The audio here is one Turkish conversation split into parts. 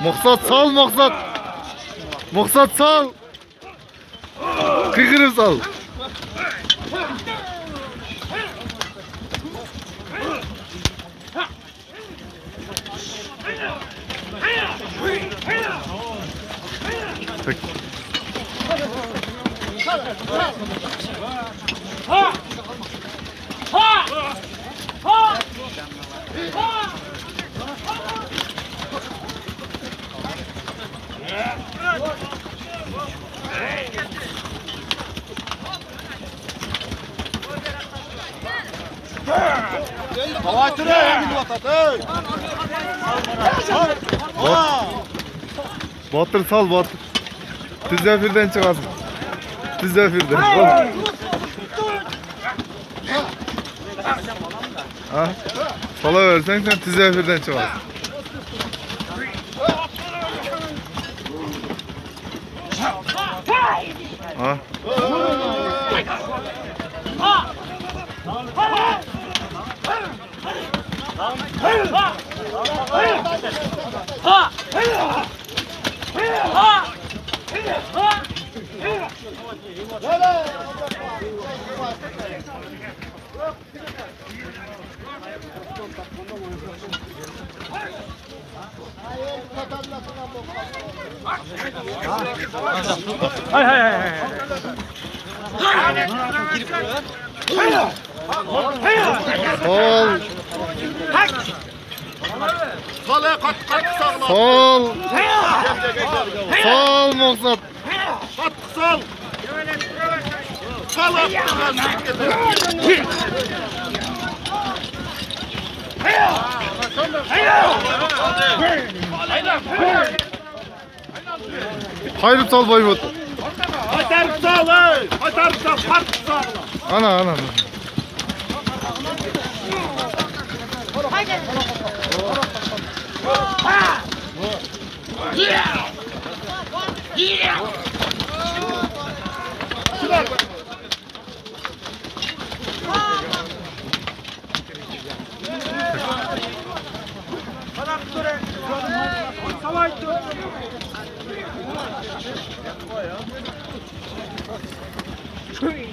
Maksat sal maksat. Maksat sal. Kıkırıp sal. Batır sal batır. Tüzefirden çıkarsın. Tüzefirden. Ha? Sala versen sen tüzefirden çıkarsın. Ha? Hay hay hay. Sol. Sol. Sol maksat. Sol. Sol. Hayır sal Baybot. Hatar sal. Hatar sal. Pat sal. Ana.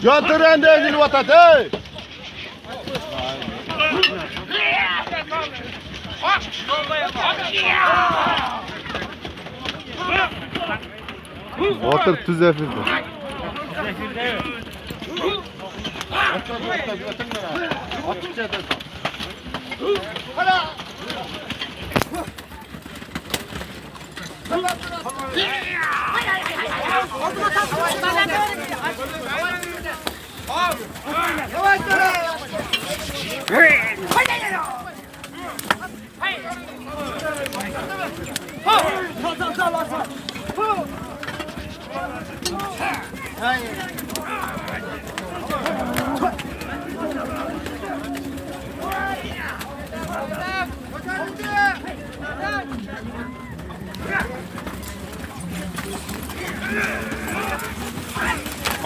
Götüren de ezil vatat. Batır tüzefirden.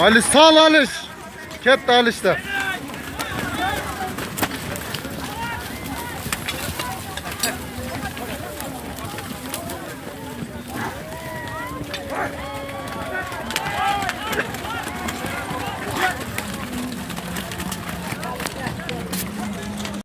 Ali sal Aliş. Ket de Aliş'te.